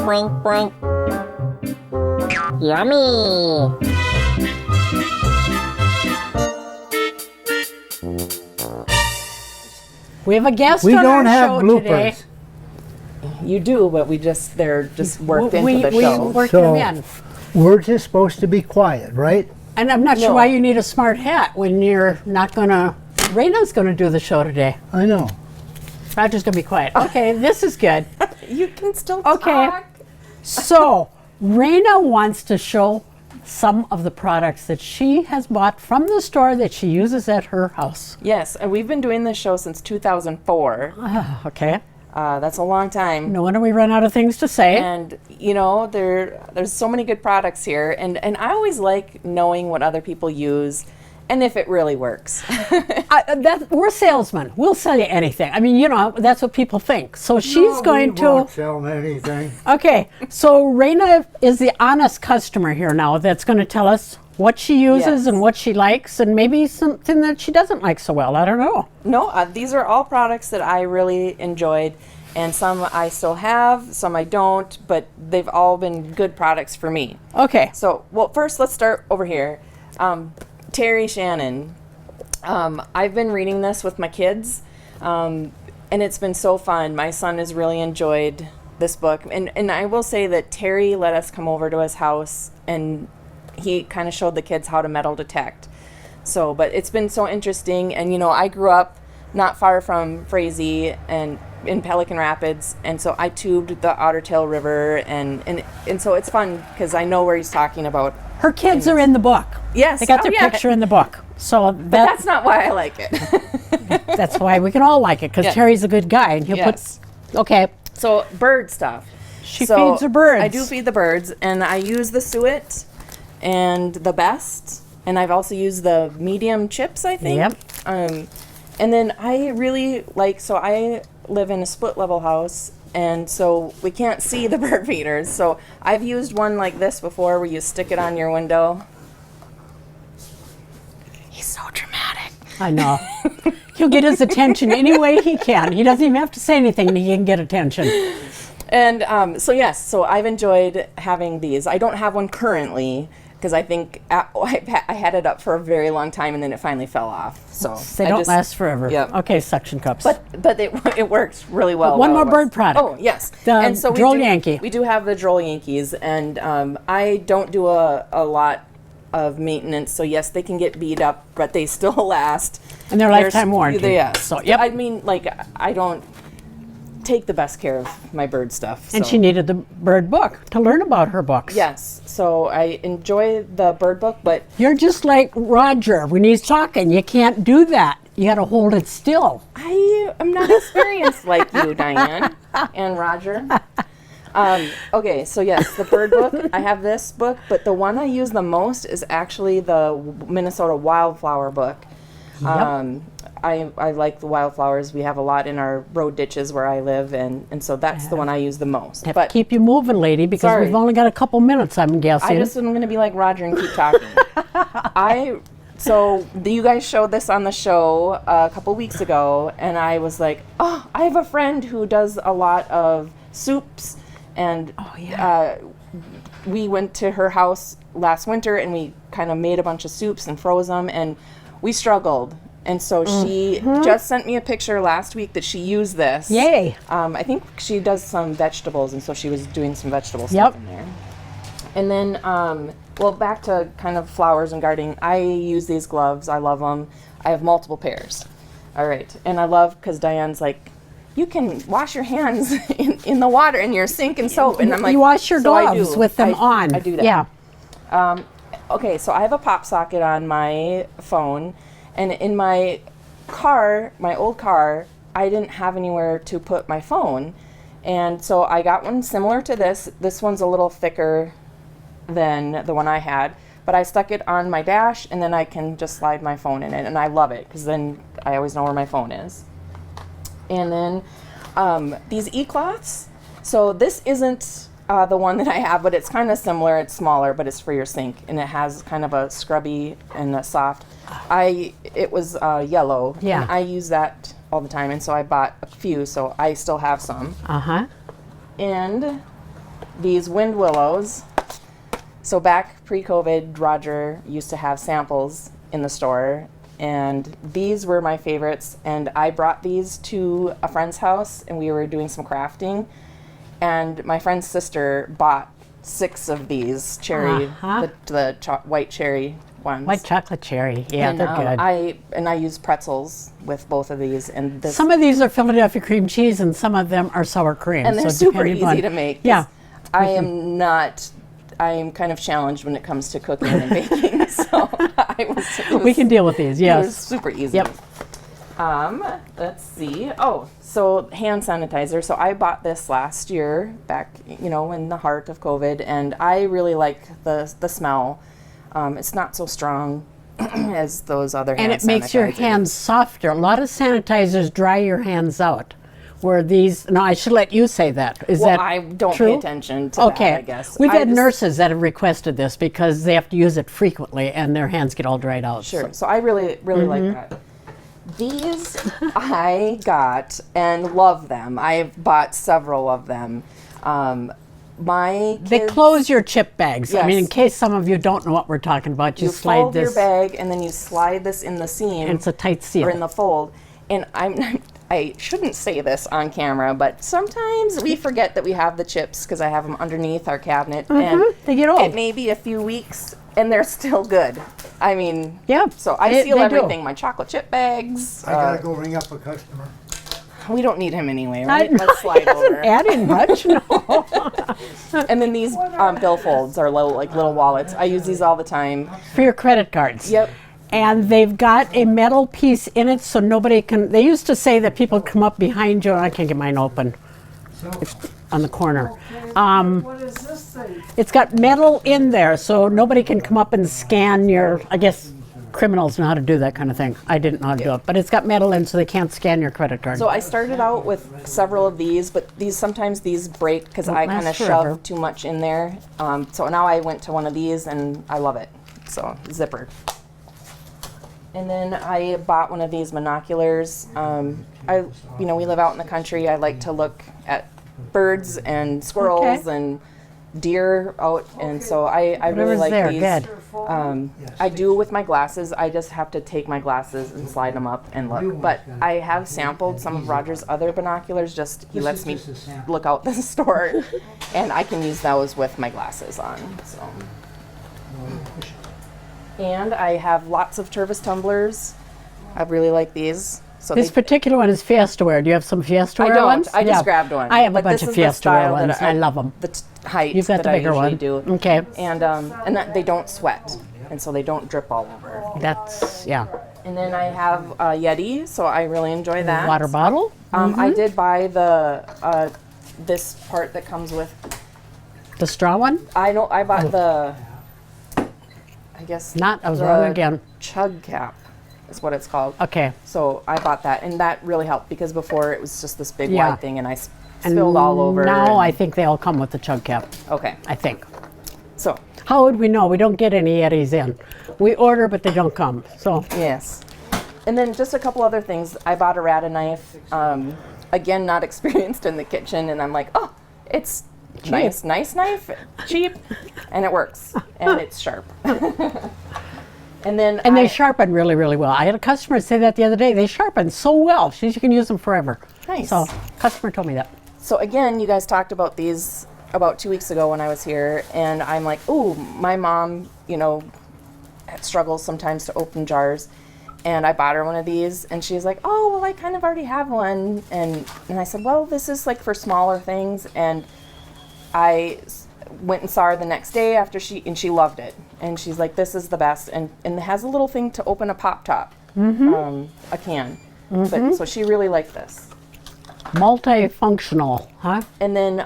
Boink, boink. Yummy. We have a guest We on don't our have show bloopers. today. You do, but they're just worked into the we show. worked So- them in. We're just supposed to be quiet, right? And I'm not sure No. why you need a smart hat when you're not gonna. Rayna's gonna do the show today. I know. Roger's gonna be quiet. Okay, this is good. You can still Okay. talk. So, Rayna wants to show some of the products that she has bought from the store that she uses at her house. Yes, and we've been doing this show since 2004. Okay. That's a long time. No wonder we run out of things to say. And there's so many good products here, and I always like knowing what other people use and if it really works. We're salesmen. We'll sell you anything. I mean, that's what people think. So she's going we won't to. sell anything. Okay, so Rayna is the honest customer here now that's going to tell us what she uses Yes. and what she likes and maybe something that she doesn't like so well. I don't know. No, these are all products that I really enjoyed, and some I still have, some I don't, but they've all been good products for me. Okay. So, well, first let's start over here. Terry Shannon. I've been reading this with my kids, and it's been so fun. My son has really enjoyed this book, and I will say that Terry let us come over to his house, and he kind of showed the kids how to metal detect. So, but it's been so interesting, and I grew up not far from Frazee and in Pelican Rapids, and so I tubed the Otter Tail River, and so it's fun because I know where he's talking about. Her kids are in the book. Yes. They got their Oh, yeah. picture in the book. So But that's not why I like it. that's why we can all like it, because Yeah. Terry's a good guy. And he'll Yes. Okay. So bird stuff. She feeds her birds. I do feed the birds, and I use the suet and the best, and I've also used the medium chips, I think. Yep. And then I really like, so I live in a split level house, and so we can't see the bird feeders. So I've used one like this before where you stick it on your window. He's so dramatic. I know. He'll get his attention any way he can. He doesn't even have to say anything, and he can get attention. And so I've enjoyed having these. I don't have one currently because I think I had it up for a very long time and then it finally fell off. So They don't last forever. Yep. Okay, suction cups. But it works really well. One while more it was- bird product. Oh yes, The and so Droll we do, Yankee. We do have the Droll Yankees, and I don't do a lot of maintenance. So yes, they can get beat up, but they still last. And they're lifetime warranty. Yes. So, yep. I mean, like I don't take the best care of my bird stuff. And so. she needed the bird book to learn about her books. Yes, so I enjoy the bird book, but You're just like Roger. When he's talking, you can't do that. You got to hold it still. I am not experienced like you, Diane and Roger. Okay, so yes, the bird book. I have this book, but the one I use the most is actually the Minnesota wildflower book. Yep. I like the wildflowers. We have a lot in our road ditches where I live, and so that's the one I use the most. Have But to keep you moving, lady, because Sorry. we've only got a couple minutes, I'm guessing. I just am going to be like Roger and keep talking. You guys showed this on the show a couple weeks ago, and I was like, oh, I have a friend who does a lot of soups, and we went to her house last winter, and we kind of made a bunch of soups and froze them, and we struggled. And so she just sent me a picture last week that she used this. Yay. I think she does some vegetables, and so she was doing some vegetable Yep. stuff in there. And then, back to kind of flowers and gardening. I use these gloves. I love them. I have multiple pairs. All right. And I love, because Diane's like, you can wash your hands in the water in your sink and soap. And I'm like, you wash your so I gloves do. with them on. I do that. Yeah. Okay, so I have a pop socket on my phone. And in my car, my old car, I didn't have anywhere to put my phone. And so I got one similar to this. This one's a little thicker than the one I had. But I stuck it on my dash, and then I can just slide my phone in it. And I love it, because then I always know where my phone is. And then these e-cloths. So this isn't the one that I have, but it's kind of similar. It's smaller, but it's for your sink. And it has kind of a scrubby and a soft. It was yellow. Yeah. And I use that all the time, and so I bought a few, so I still have some. Uh-huh. And these wind willows. So back pre-COVID, Roger used to have samples in the store, and these were my favorites. And I brought these to a friend's house, and we were doing some crafting. And my friend's sister bought 6 of these cherry, the white cherry ones. White chocolate cherry. Yeah, and, they're good. I use pretzels with both of these, and this, Some of these are Philadelphia cream cheese, and some of them are sour cream. and they're so super depending easy on- to make. Yeah. I am kind of challenged when it comes to cooking and baking, so We can deal with these, It was yes. super easy. Yep. Let's see. Oh, so hand sanitizer. So I bought this last year, back, in the heart of COVID, and I really like the smell. It's not so strong as those other hand And it makes your sanitizers. hands softer. A lot of sanitizers dry your hands out. Where these, no, I should let you say that. Is Well, that I don't true? pay attention to Okay. that, I guess. We've I had just- nurses that have requested this because they have to use it frequently and their hands get all dried out. Sure. So- So I really like that. These I got and love them. I've bought several of them. My They kids, close your chip bags. I mean, in Yes. case some of you don't know what we're talking about, you you slide fold this, your bag and then you slide this in the seam and it's a tight seal. or in the fold. And I shouldn't say this on camera, but sometimes we forget that we have the chips because I have them underneath our cabinet, and They get old. it may be a few weeks and they're still good. I mean, Yeah, So I they- seal they do. everything. My chocolate chip bags. I gotta go ring up a customer. We don't need him anyway, I- right? Let's slide over. Adding much? No. And then these Billfolds are little wallets. I use these all the time. For your credit cards. Yep. And they've got a metal piece in it so nobody can, they used to say that people come up behind you, and I can't get mine open. It's on the corner. What does this say? It's got metal in there so nobody can come up and scan your, I guess criminals know how to do that kind of thing. I didn't know how to do it, but it's got metal in so they can't scan your credit card. So I started out with several of these, but sometimes these break because Don't I kind of last forever. shove too much in there. So now I went to one of these and I love it. So zipper. And then I bought one of these monoculars. We live out in the country. I like to look at birds and squirrels Okay. and deer out, and so I really Whatever's like there, these. good. I do with my glasses. I just have to take my glasses and slide them up and look. But I have sampled some of Roger's other binoculars. He lets me look out the store, and I can use those with my glasses on. So. And I have lots of Tervis tumblers. I really like these. So This particular one is Fiesta Wear. Do you have some Fiesta I Wear don't. ones? I just Yeah. grabbed one. I have a But bunch this of is the Fiesta Wear style that ones. I love them. The height You've got that the I bigger usually one. do. Okay. And that they don't sweat, and so they don't drip all over. That's, yeah. And then I have a Yeti, so I really enjoy that. Water bottle. I did buy the this part that comes with. The straw one? I bought the. I guess. Not, I was the wrong again. Chug cap, is what it's called. Okay. So I bought that, and that really helped because before it was just this big Yeah. wide thing, and I spilled all over. Now and- I think they all come with the chug cap. Okay. I think. So How would we know? We don't get any Yetis in. We order, but they don't come. So yes. And then just a couple other things. I bought a Rata knife. Again, not experienced in the kitchen, and I'm like, oh, it's nice knife, cheap, and it works, and it's sharp. And then they sharpen really, really well. I had a customer say that the other day. They sharpen so well. You can use them forever. Nice. So customer told me that. So again, you guys talked about these about 2 weeks ago when I was here, and I'm like, oh, my mom, struggles sometimes to open jars. And I bought her one of these, and she's like, oh, well, I kind of already have one. And I said, well, this is like for smaller things. And I went and saw her the next day after she loved it. And she's like, this is the best. And it has a little thing to open a pop top, a can. But so she really liked this. Multifunctional, huh? And then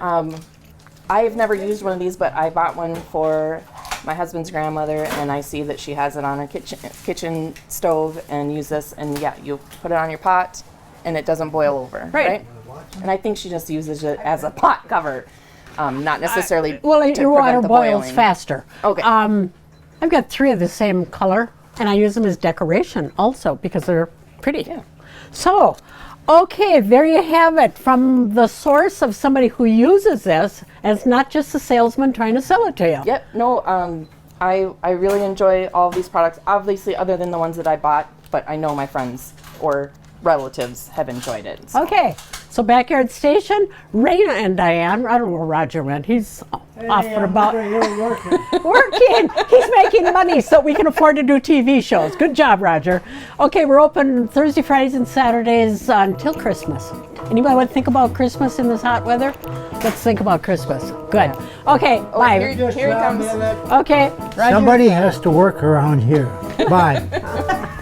I've never used one of these, but I bought one for my husband's grandmother, and I see that she has it on her kitchen stove, and use this, and yeah, you put it on your pot, and it doesn't boil over, right? And I think she just uses it as a pot cover, not necessarily Well, to your water prevent the boils boiling. faster. Okay. I've got 3 of the same color, and I use them as decoration also because they're pretty. Yeah. So, Okay, there you have it from the source of somebody who uses this, and it's not just a salesman trying to sell it to you. Yep. No. I really enjoy all of these products. Obviously, other than the ones that I bought, but I know my friends or relatives have enjoyed it. So. Okay, so Backyard Station, Rayna and Diane. I don't know where Roger went. He's off and about. You're working. Working. He's making money so we can afford to do TV shows. Good job, Roger. Okay, we're open Thursday, Fridays, and Saturdays until Christmas. Anybody want to think about Christmas in this hot weather? Let's think about Christmas. Good. Okay, bye. Here he comes. Okay, Roger. Somebody has to work around here. Bye.